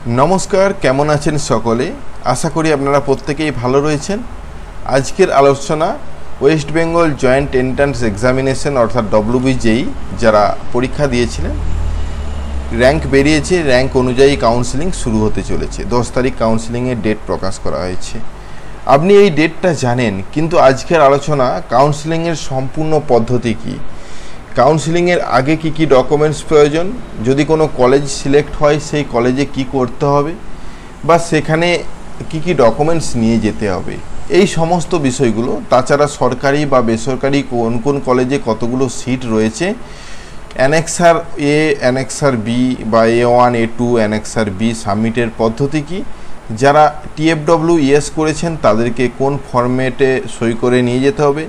नमस्कार केमन आছেন सकले आशा करी आपनारा प्रत्येकेई भालो रयेछेन। आजकेर आलोचना West Bengal joint entrance examination अर्थात डब्ल्यूबीजेई যারা परीक्षा दिएছিলেন रैंक बेरिয়েছে रैंक अनुयायी काउंसिलिंग शुरू होते चलेছে 10 तारीख काउंसिलिंग एर डेट प्रकाश करा হয়েছে। আপনি এই ডেটটা জানেন কিন্তু আজকের আলোচনা কাউন্সেলিং এর সম্পূর্ণ পদ্ধতি কি, কাউন্সেলিং এর আগে কি কি ডকুমেন্টস প্রয়োজন, যদি কোনো কলেজ সিলেক্ট হয় সেই কলেজে কি করতে হবে বা সেখানে কি কি ডকুমেন্টস নিয়ে যেতে হবে, এই সমস্ত বিষয়গুলো। তাছাড়া সরকারি বা বেসরকারি কোন কোন কলেজে কতগুলো সিট রয়েছে, অ্যানেক্সার এ অ্যানেক্সার বি বা A1 A2 অ্যানেক্সার বি সাবমিটের পদ্ধতি কি, যারা TFW ইয়েস করেছেন তাদেরকে কোন ফরম্যাটে সই করে নিয়ে যেতে হবে,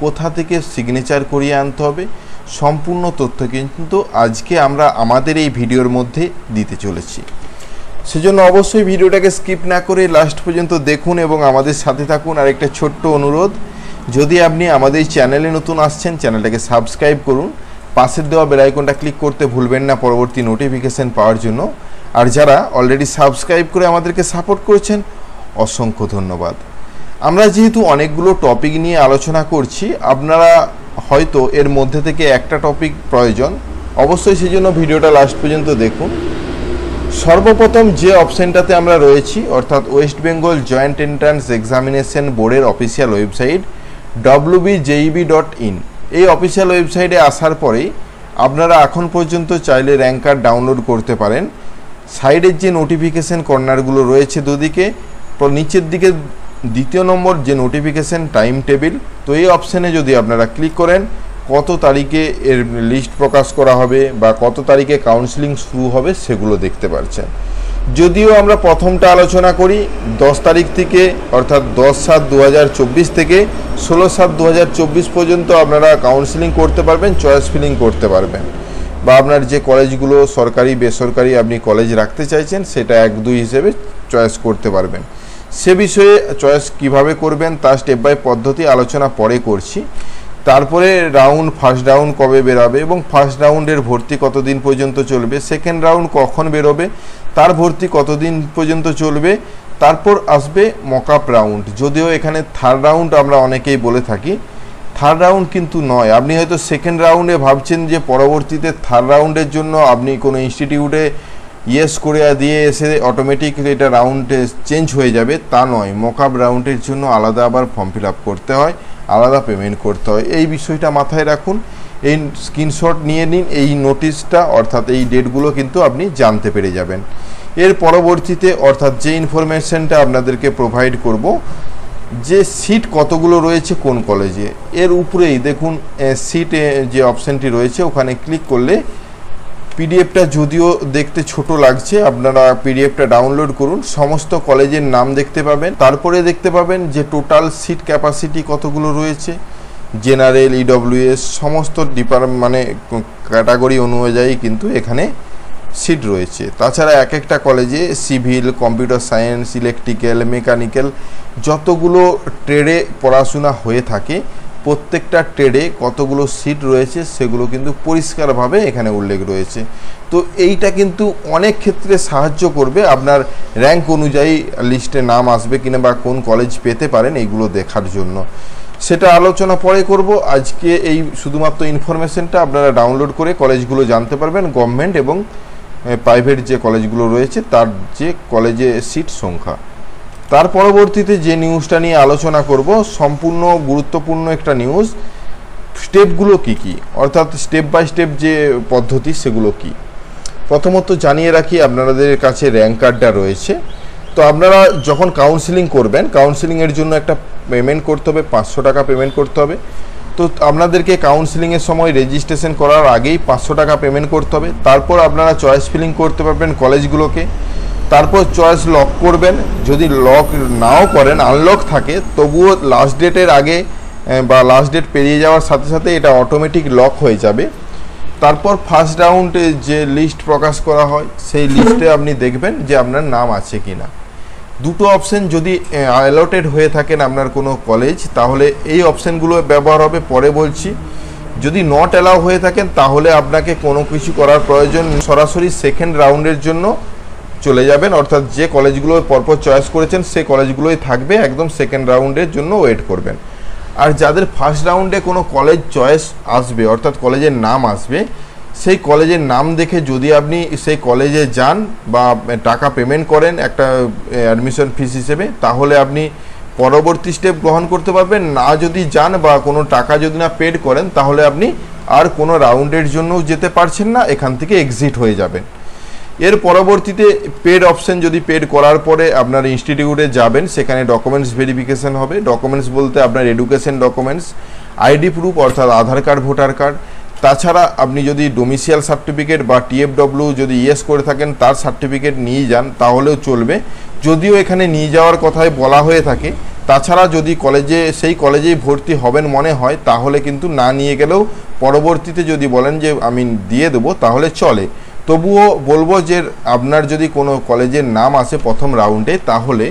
কোথা থেকে সিগনেচার করিয়ে আনতে হবে, সম্পূর্ণ তথ্য কিন্তু আজকে আমরা আমাদের এই ভিডিওর মধ্যে দিতে চলেছি। সেজন্য অবশ্যই ভিডিওটাকে স্কিপ না করে লাস্ট পর্যন্ত দেখুন এবং আমাদের সাথে থাকুন। আর একটা ছোট্ট অনুরোধ, যদি আপনি আমাদের চ্যানেলে নতুন আসছেন চ্যানেলটাকে সাবস্ক্রাইব করুন, পাশের দেওয়া বেল আইকনটা ক্লিক করতে ভুলবেন না পরবর্তী নোটিফিকেশন পাওয়ার জন্য। আর যারা অলরেডি সাবস্ক্রাইব করে আমাদেরকে সাপোর্ট করছেন অসংখ্য ধন্যবাদ। আমরা যেহেতু অনেকগুলো টপিক নিয়ে আলোচনা করছি, আপনারা হয়তো এর মধ্যে থেকে একটা টপিক প্রয়োজন, অবশ্যই সেজন্য ভিডিওটা লাস্ট পর্যন্ত দেখুন। সর্বপ্রথম যে অপশনটাতে আমরা রয়েছি অর্থাৎ West Bengal joint entrance examination বোর্ডের অফিসিয়াল ওয়েবসাইট wbjeb.in, এই অফিসিয়াল ওয়েবসাইটে আসার পরেই আপনারা এখন পর্যন্ত চাইলে র্যাঙ্ক কার্ড ডাউনলোড করতে পারেন। সাইডের যে নোটিফিকেশন কর্নারগুলো রয়েছে দুদিকে, নিচের দিকে দ্বিতীয় নম্বর যে নোটিফিকেশন টাইম টেবিল, তো এই অপশানে যদি আপনারা ক্লিক করেন কত তারিখে এর লিস্ট প্রকাশ করা হবে বা কত তারিখে কাউন্সেলিং শুরু হবে সেগুলো দেখতে পাচ্ছেন। যদিও আমরা প্রথমটা আলোচনা করি 10 তারিখ থেকে অর্থাৎ 10/7/2024 থেকে 16/7/2024 পর্যন্ত আপনারা কাউন্সেলিং করতে পারবেন, চয়েস ফিলিং করতে পারবেন বা আপনার যে কলেজগুলো সরকারি বেসরকারি আপনি কলেজ রাখতে চাইছেন সেটা 1-2 হিসেবে চয়েস করতে পারবেন। সে বিষয়ে চয়েস কিভাবে করবেন তার স্টেপ বাই পদ্ধতি আলোচনা পরে করছি। তারপরে ফার্স্ট রাউন্ড কবে বেরোবে এবং ফার্স্ট রাউন্ডের ভর্তি কতদিন পর্যন্ত চলবে, সেকেন্ড রাউন্ড কখন বেরোবে তার ভর্তি কতদিন পর্যন্ত চলবে, তারপর আসবে মকআপ রাউন্ড। যদিও এখানে থার্ড রাউন্ড আমরা অনেকেই বলে থাকি, থার্ড রাউন্ড কিন্তু নয়। আপনি হয়তো সেকেন্ড রাউন্ডে ভাবছেন যে পরবর্তীতে থার্ড রাউন্ডের জন্য আপনি কোনো ইনস্টিটিউটে ইয়েস করে দিয়ে এসে অটোমেটিক এটা রাউন্ডে চেঞ্জ হয়ে যাবে, তা নয়। মকআপ রাউন্ডের জন্য আলাদা আবার ফর্ম ফিল আপ করতে হয়, আলাদা পেমেন্ট করতে হয়। এই বিষয়টা মাথায় রাখুন, এই স্ক্রিনশট নিয়ে নিন, এই নোটিশটা অর্থাৎ এই ডেটগুলো কিন্তু আপনি জানতে পেরে যাবেন। এর পরবর্তীতে অর্থাৎ যে ইনফরমেশনটা আপনাদেরকে প্রোভাইড করব যে সিট কতগুলো রয়েছে কোন কলেজে, এর উপরেই দেখুন সিটে যে অপশানটি রয়েছে ওখানে ক্লিক করলে পিডিএফটা যদিও দেখতে ছোট লাগছে, আপনারা পিডিএফটা ডাউনলোড করুন, সমস্ত কলেজের নাম দেখতে পাবেন। তারপরে দেখতে পাবেন যে টোটাল সিট ক্যাপাসিটি কতগুলো রয়েছে, জেনারেল ইডব্লিউএস সমস্ত ডিপার্টমেন্ট মানে ক্যাটাগরি অনুযায়ী কিন্তু এখানে সিট রয়েছে। তাছাড়া এক একটা কলেজে civil, computer science, electrical, mechanical যতগুলো ট্রেডে পড়াশোনা হয়ে থাকে প্রত্যেকটা ট্রেডে কতগুলো সিট রয়েছে সেগুলো কিন্তু পরিষ্কারভাবে এখানে উল্লেখ রয়েছে। তো এইটা কিন্তু অনেক ক্ষেত্রে সাহায্য করবে আপনার র্যাঙ্ক অনুযায়ী লিস্টে নাম আসবে কিনা বা কোন কলেজ পেতে পারেন এইগুলো দেখার জন্য। সেটা আলোচনা পরে করব। আজকে এই শুধুমাত্র ইনফরমেশনটা আপনারা ডাউনলোড করে কলেজগুলো জানতে পারবেন, গভর্নমেন্ট এবং প্রাইভেট যে কলেজগুলো রয়েছে তার যে কলেজে সিট সংখ্যা। তার পরবর্তীতে যে নিউজটা নিয়ে আলোচনা করব সম্পূর্ণ গুরুত্বপূর্ণ একটা নিউজ, স্টেপগুলো কি কি অর্থাৎ স্টেপ বাই স্টেপ যে পদ্ধতি সেগুলো কি। প্রথমত জানিয়ে রাখি আপনাদের কাছে র্যাঙ্ক কার্ডটা রয়েছে, তো আপনারা যখন কাউন্সেলিং করবেন কাউন্সেলিংয়ের জন্য একটা পেমেন্ট করতে হবে, 500 টাকা পেমেন্ট করতে হবে। তো আপনাদেরকে কাউন্সেলিংয়ের সময় রেজিস্ট্রেশন করার আগেই 500 টাকা পেমেন্ট করতে হবে। তারপর আপনারা চয়েস ফিলিং করতে পারবেন কলেজগুলোকে, তারপর চয়েস লক করবেন। যদি লক নাও করেন আনলক থাকে তবুও লাস্ট ডেটের আগে বা লাস্ট ডেট পেরিয়ে যাওয়ার সাথে সাথে এটা অটোমেটিক লক হয়ে যাবে। তারপর ফার্স্ট রাউন্ডে যে লিস্ট প্রকাশ করা হয় সেই লিস্টে আপনি দেখবেন যে আপনার নাম আছে কি না। দুটো অপশন যদি অ্যালটেড হয়ে থাকেন আপনার কোনো কলেজ তাহলে এই অপশানগুলো ব্যবহার হবে, পরে বলছি। যদি নট অ্যালাউ হয়ে থাকেন তাহলে আপনাকে কোনো কিছু করার প্রয়োজন, সরাসরি সেকেন্ড রাউন্ডের জন্য চলে যাবেন, অর্থাৎ যে কলেজগুলো পরপর চয়েস করেছেন সেই কলেজগুলোই থাকবে, একদম সেকেন্ড রাউন্ডের জন্য ওয়েট করবেন। আর যাদের ফার্স্ট রাউন্ডে কোনো কলেজ চয়েস আসবে, অর্থাৎ কলেজের নাম আসবে, সেই কলেজের নাম দেখে যদি আপনি সেই কলেজে যান বা টাকা পেমেন্ট করেন একটা অ্যাডমিশন ফিস হিসেবে, তাহলে আপনি পরবর্তী স্টেপ গ্রহণ করতে পারবেন। না যদি যান বা কোনো টাকা যদি না পেড করেন, তাহলে আপনি আর কোনো রাউন্ডের জন্যও যেতে পারছেন না, এখান থেকে এক্সিট হয়ে যাবেন। এর পরবর্তীতে পেড অপশন, যদি পেড করার পরে আপনার ইনস্টিটিউটে যাবেন, সেখানে ডকুমেন্টস ভেরিফিকেশন হবে। ডকুমেন্টস বলতে আপনার এডুকেশন ডকুমেন্টস, আইডি প্রুফ অর্থাৎ আধার কার্ড, ভোটার কার্ড, তাছাড়া আপনি যদি ডোমিসিয়াল সার্টিফিকেট বা টিএফডব্লিউ যদি ইয়েস করে থাকেন তার সার্টিফিকেট নিয়ে যান তাহলেও চলবে, যদিও এখানে নিয়ে যাওয়ার কথাই বলা হয়ে থাকে। তাছাড়া যদি সেই কলেজেই ভর্তি হবেন মনে হয়, তাহলে কিন্তু না নিয়ে গেলেও পরবর্তীতে যদি বলেন যে আমি দিয়ে দেবো তাহলে চলে। তবুও বলবো যে আপনার যদি কোনো কলেজের নাম আসে প্রথম রাউন্ডে, তাহলে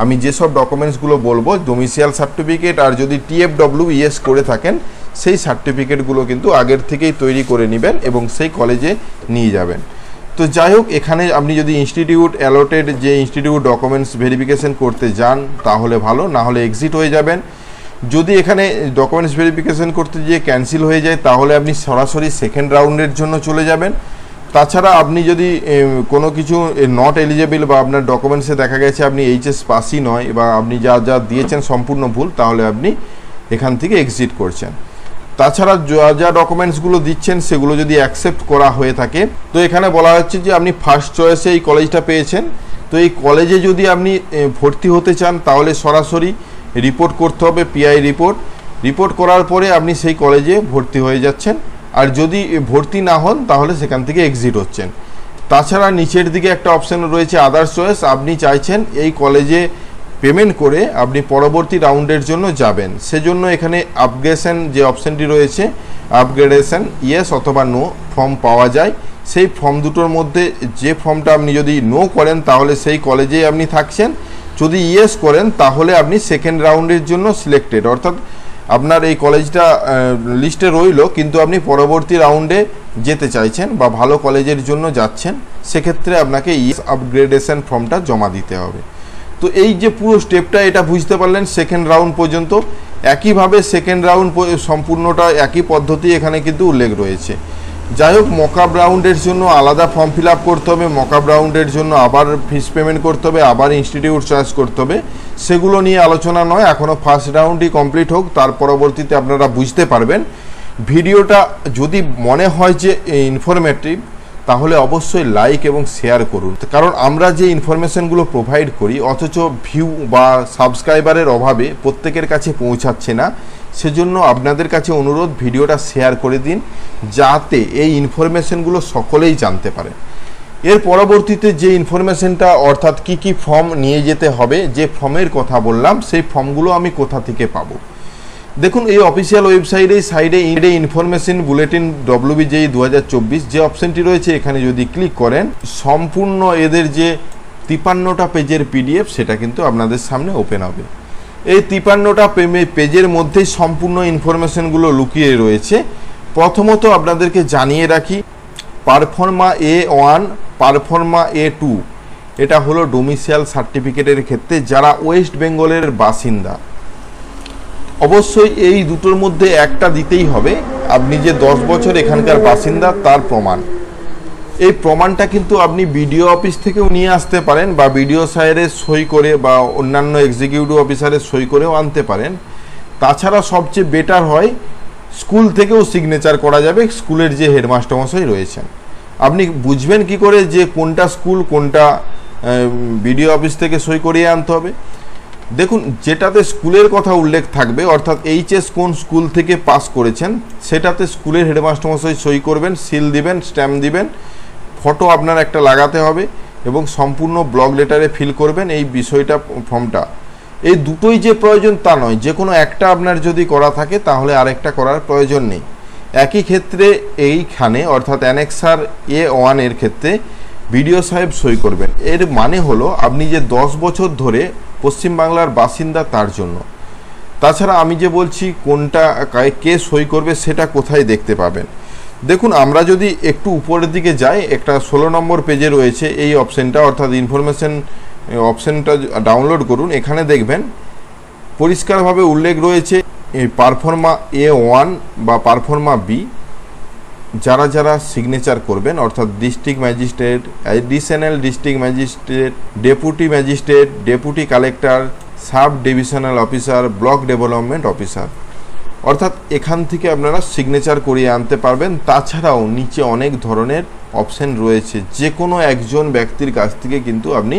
আমি যেসব ডকুমেন্টসগুলো বলবো, ডোমিসিয়াল সার্টিফিকেট আর যদি টিএফডব্লিউ ইয়েস করে থাকেন সেই সার্টিফিকেটগুলো কিন্তু আগের থেকেই তৈরি করে নেবেন এবং সেই কলেজে নিয়ে যাবেন। তো যাই হোক, এখানে আপনি যদি ইনস্টিটিউট অ্যালোটেড যে ইনস্টিটিউট ডকুমেন্টস ভেরিফিকেশন করতে যান তাহলে ভালো, না হলে এক্সিট হয়ে যাবেন। যদি এখানে ডকুমেন্টস ভেরিফিকেশন করতে গিয়ে ক্যান্সেল হয়ে যায়, তাহলে আপনি সরাসরি সেকেন্ড রাউন্ডের জন্য চলে যাবেন। তাছাড়া আপনি যদি কোনো কিছু নট এলিজেবল বা আপনার ডকুমেন্টসে দেখা গেছে আপনি এইচএস পাসই নয় বা আপনি যা যা দিয়েছেন সম্পূর্ণ ভুল, তাহলে আপনি এখান থেকে এক্সিট করছেন। তাছাড়া যা ডকুমেন্টসগুলো দিচ্ছেন সেগুলো যদি অ্যাকসেপ্ট করা হয়ে থাকে, তো এখানে বলা হচ্ছে যে আপনি ফার্স্ট চয়েসে এই কলেজটা পেয়েছেন, তো এই কলেজে যদি আপনি ভর্তি হতে চান তাহলে সরাসরি রিপোর্ট করতে হবে, পিআই রিপোর্ট করার পরে আপনি সেই কলেজে ভর্তি হয়ে যাচ্ছেন। আর যদি ভর্তি না হন তাহলে সেখান থেকে এক্সিট হচ্ছেন। তাছাড়া নিচের দিকে একটা অপশান রয়েছে আদার্স চয়েস, আপনি চাইছেন এই কলেজে পেমেন্ট করে আপনি পরবর্তী রাউন্ডের জন্য যাবেন, সেজন্য এখানে আপগ্রেডেশন যে অপশানটি রয়েছে, আপগ্রেডেশন ইয়েস অথবা নো ফর্ম পাওয়া যায়। সেই ফর্ম দুটোর মধ্যে যে ফর্মটা আপনি যদি নো করেন তাহলে সেই কলেজেই আপনি থাকছেন, যদি ইয়েস করেন তাহলে আপনি সেকেন্ড রাউন্ডের জন্য সিলেক্টেড, অর্থাৎ আপনার এই কলেজটা লিস্টে রইল কিন্তু আপনি পরবর্তী রাউন্ডে যেতে চাইছেন বা ভালো কলেজের জন্য যাচ্ছেন, সেক্ষেত্রে আপনাকে ইয়েস আপগ্রেডেশন ফর্মটা জমা দিতে হবে। তো এই যে পুরো স্টেপটা এটা বুঝতে পারলেন সেকেন্ড রাউন্ড পর্যন্ত। একইভাবে সেকেন্ড রাউন্ড সম্পূর্ণটা একই পদ্ধতি এখানে কিন্তু উল্লেখ রয়েছে। যাই হোক, মকআপ রাউন্ডের জন্য আলাদা ফর্ম ফিল আপ করতে হবে, মকআপ রাউন্ডের জন্য আবার ফিস পেমেন্ট করতে হবে, আবার ইনস্টিটিউট চয়েস করতে হবে, সেগুলো নিয়ে আলোচনা নয়। এখনও ফার্স্ট রাউন্ডই কমপ্লিট হোক, তার পরবর্তীতে আপনারা বুঝতে পারবেন। ভিডিওটা যদি মনে হয় যে ইনফরমেটিভ, তাহলে অবশ্যই লাইক এবং শেয়ার করুন, কারণ আমরা যে ইনফরমেশনগুলো প্রোভাইড করি অথচ ভিউ বা সাবস্ক্রাইবারের অভাবে প্রত্যেকের কাছে পৌঁছাচ্ছে না, সেজন্য আপনাদের কাছে অনুরোধ ভিডিওটা শেয়ার করে দিন, যাতে এই ইনফরমেশনগুলো সকলেই জানতে পারে। এর পরবর্তীতে যে ইনফরমেশনটা, অর্থাৎ কি কি ফর্ম নিয়ে যেতে হবে, যে ফর্মের কথা বললাম সেই ফর্মগুলো আমি কোথা থেকে পাবো। দেখুন, এই অফিসিয়াল ওয়েবসাইটে সাইডে ইনফরমেশন বুলেটিন WBJEE 2024 যে অপশনটি রয়েছে, এখানে যদি ক্লিক করেন সম্পূর্ণ এদের যে 53টা পেজের PDF সেটা কিন্তু আপনাদের সামনে ওপেন হবে। এই 53টা পেজের মধ্যেই সম্পূর্ণ ইনফরমেশনগুলো লুকিয়ে রয়েছে। প্রথমত আপনাদেরকে জানিয়ে রাখি, পারফর্মা A1, পারফর্মা A2 এটা হলো ডোমিসিয়াল সার্টিফিকেটের ক্ষেত্রে যারা ওয়েস্ট বেঙ্গলের বাসিন্দা। অবশ্যই এই দুটোর মধ্যে একটা দিতেই হবে, আপনি যে 10 বছর এখানকার বাসিন্দা তার প্রমাণ। এই প্রমাণটা কিন্তু আপনি বিডিও অফিস থেকেও নিয়ে আসতে পারেন বা বিডিও সাহেবের সই করে বা অন্যান্য এক্সিকিউটিভ অফিসারের সই করেও আনতে পারেন। তাছাড়া সবচেয়ে বেটার হয় স্কুল থেকেও সিগনেচার করা যাবে, স্কুলের যে হেডমাস্টারমশাই রয়েছেন। আপনি বুঝবেন কি করে যে কোনটা স্কুল কোনটা বিডিও অফিস থেকে সই করিয়ে আনতে হবে? দেখুন, যেটাতে স্কুলের কথা উল্লেখ থাকবে, অর্থাৎ এইচএস কোন স্কুল থেকে পাস করেছেন সেটাতে স্কুলের হেডমাস্টারমশাই সই করবেন, সিল দিবেন, স্ট্যাম্প দিবেন, ফটো আপনার একটা লাগাতে হবে এবং সম্পূর্ণ ব্লক লেটারে ফিল করবেন এই বিষয়টা, ফর্মটা। এই দুটোই যে প্রয়োজন তা নয়, যে কোনো একটা আপনার যদি করা থাকে তাহলে আরেকটা করার প্রয়োজন নেই। একই ক্ষেত্রে এইখানে অর্থাৎ অ্যানেক্সার A1 এর ক্ষেত্রে বিডিও সাহেব সই করবেন। এর মানে হলো আপনি যে 10 বছর ধরে পশ্চিমবাংলার বাসিন্দা তার জন্য। তাছাড়া আমি যে বলছি কোনটা কে সই করবে সেটা কোথায় দেখতে পাবেন, দেখুন আমরা যদি একটু উপরের দিকে যাই, একটা 16 নম্বর পেজে রয়েছে এই অপশানটা, অর্থাৎ ইনফরমেশন অপশানটা ডাউনলোড করুন। এখানে দেখবেন পরিষ্কারভাবে উল্লেখ রয়েছে এই পারফর্মা A1 বা পারফর্মা বি যারা যারা সিগনেচার করবেন, অর্থাৎ district magistrate, additional district magistrate, deputy magistrate, deputy collector, sub divisional officer, block development officer, অর্থাৎ এখান থেকে আপনারা সিগনেচার করিয়ে আনতে পারবেন। তাছাড়াও নিচে অনেক ধরনের অপশান রয়েছে, যে কোনো একজন ব্যক্তির কাছ থেকে কিন্তু আপনি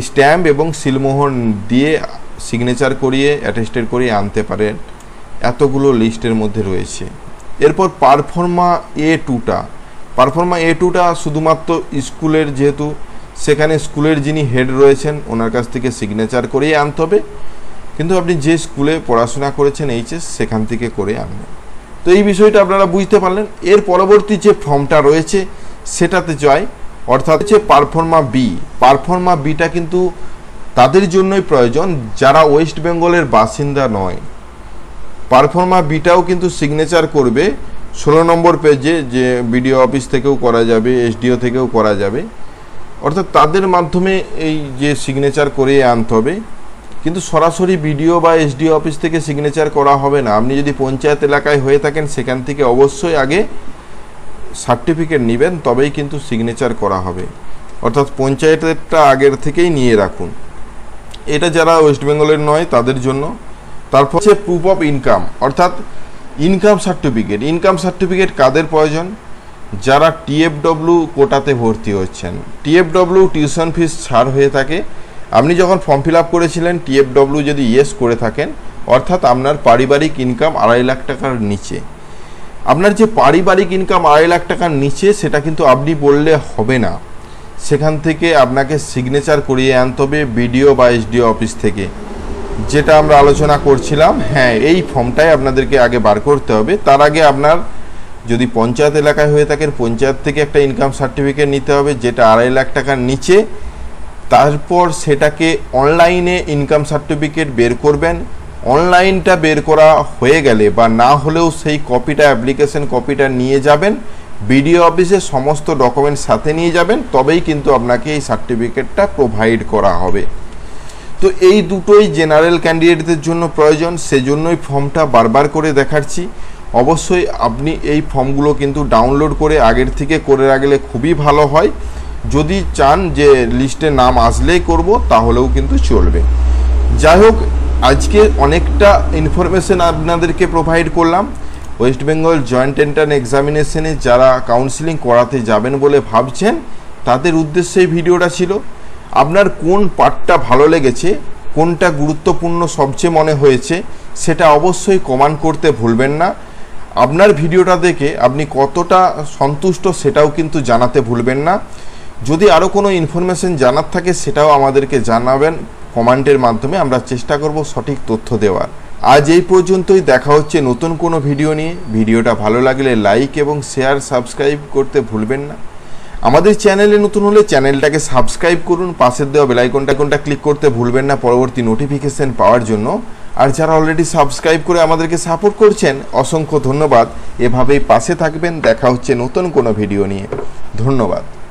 স্ট্যাম্প এবং সিলমোহর দিয়ে সিগনেচার করিয়ে অ্যাটেস্টেড করিয়ে আনতে পারেন। এতগুলো লিস্টের মধ্যে রয়েছে। এরপর পারফর্মা পারফর্মা A2টা শুধুমাত্র স্কুলের, যেহেতু সেখানে স্কুলের যিনি হেড রয়েছেন ওনার কাছ থেকে সিগনেচার করিয়ে আনতে হবে, কিন্তু আপনি যে স্কুলে পড়াশোনা করেছেন HS সেখান থেকে করে আনবেন। তো এই বিষয়টা আপনারা বুঝতে পারলেন। এর পরবর্তী যে ফর্মটা রয়েছে সেটাতে যাই, অর্থাৎ হচ্ছে পারফর্মা বিটা কিন্তু তাদের জন্যই প্রয়োজন যারা ওয়েস্ট বেঙ্গলের বাসিন্দা নয়। পারফর্মা বিটাও কিন্তু সিগনেচার করবে 16 নম্বর পেজে, যে বিডিও অফিস থেকেও করা যাবে, SDO থেকেও করা যাবে, অর্থাৎ তাদের মাধ্যমে এই যে সিগনেচার করিয়ে আনতে হবে। কিন্তু সরাসরি বিডিও বা SDO অফিস থেকে সিগনেচার করা হবে না। আপনি যদি পঞ্চায়েত এলাকায় হয়ে থাকেন সেখান থেকে অবশ্যই আগে সার্টিফিকেট নেবেন, তবেই কিন্তু সিগনেচার করা হবে, অর্থাৎ পঞ্চায়েতেরটা আগের থেকেই নিয়ে রাখুন। এটা যারা ওয়েস্ট বেঙ্গলের নয় তাদের জন্য। তারপর হচ্ছে প্রুফ অফ ইনকাম, অর্থাৎ ইনকাম সার্টিফিকেট কাদের প্রয়োজন? যারা TFW কোটাতে ভর্তি হচ্ছেন। TFW টিউশন ফিস ছাড় হয়ে থাকে। আপনি যখন ফর্ম ফিল আপ করেছিলেন TFW যদি ইয়েস করে থাকেন, অর্থাৎ আপনার পারিবারিক ইনকাম 2.5 লাখ টাকার নিচে, আপনার যে পারিবারিক ইনকাম 2.5 লাখ টাকার নিচে সেটা কিন্তু আপনি বললে হবে না, সেখান থেকে আপনাকে সিগনেচার করিয়ে আনতে হবে বিডিও বা SDO অফিস থেকে, যেটা আমরা আলোচনা করছিলাম। হ্যাঁ, এই ফর্মটাই আপনাদেরকে আগে বার করতে হবে। তার আগে আপনার যদি পঞ্চায়েত এলাকায় হয়ে থাকেন পঞ্চায়েত থেকে একটা ইনকাম সার্টিফিকেট নিতে হবে যেটা 2.5 লাখ টাকার নিচে। তারপর সেটাকে অনলাইনে ইনকাম সার্টিফিকেট বের করবেন। অনলাইনটা বের করা হয়ে গেলে বা না হলেও সেই কপিটা, অ্যাপ্লিকেশন কপিটা নিয়ে যাবেন বিডিও অফিসে, সমস্ত ডকুমেন্টস সাথে নিয়ে যাবেন, তবেই কিন্তু আপনাকে এই সার্টিফিকেটটা প্রোভাইড করা হবে। তো এই দুটোই জেনারেল ক্যান্ডিডেটদের জন্য প্রয়োজন, সেজন্যই ফর্মটা বারবার করে দেখাচ্ছি। অবশ্যই আপনি এই ফর্মগুলো কিন্তু ডাউনলোড করে আগের থেকে করে রাখলে খুবই ভালো হয়। যদি চান যে লিস্টে নাম আসলেই করব তাহলেও কিন্তু চলবে। যাই হোক, আজকে অনেকটা ইনফরমেশন আপনাদেরকে প্রোভাইড করলাম। ওয়েস্ট বেঙ্গল জয়েন্ট এন্ট্রান্স এক্সামিনেশনে যারা কাউন্সিলিং করাতে যাবেন বলে ভাবছেন তাদের উদ্দেশ্যে এই ভিডিওটা ছিল। আপনার কোন পার্টটা ভালো লেগেছে, কোনটা গুরুত্বপূর্ণ সবচেয়ে মনে হয়েছে, সেটা অবশ্যই কমেন্ট করতে ভুলবেন না। আপনার ভিডিওটা দেখে আপনি কতটা সন্তুষ্ট সেটাও কিন্তু জানাতে ভুলবেন না। যদি আরও কোনো ইনফরমেশন জানার থাকে সেটাও আমাদেরকে জানাবেন কমেন্টের মাধ্যমে, আমরা চেষ্টা করব সঠিক তথ্য দেওয়ার। আজ এই পর্যন্তই, দেখা হচ্ছে নতুন কোনো ভিডিও নিয়ে। ভিডিওটা ভালো লাগলে লাইক এবং শেয়ার, সাবস্ক্রাইব করতে ভুলবেন না। আমাদের চ্যানেলে নতুন হলে চ্যানেলটাকে সাবস্ক্রাইব করুন, পাশের দেওয়া বেল আইকনটা ক্লিক করতে ভুলবেন না পরবর্তী নোটিফিকেশন পাওয়ার জন্য। আর যারা অলরেডি সাবস্ক্রাইব করে আমাদেরকে সাপোর্ট করছেন অসংখ্য ধন্যবাদ। এভাবেই পাশে থাকবেন। দেখা হচ্ছে নতুন কোনো ভিডিও নিয়ে। ধন্যবাদ।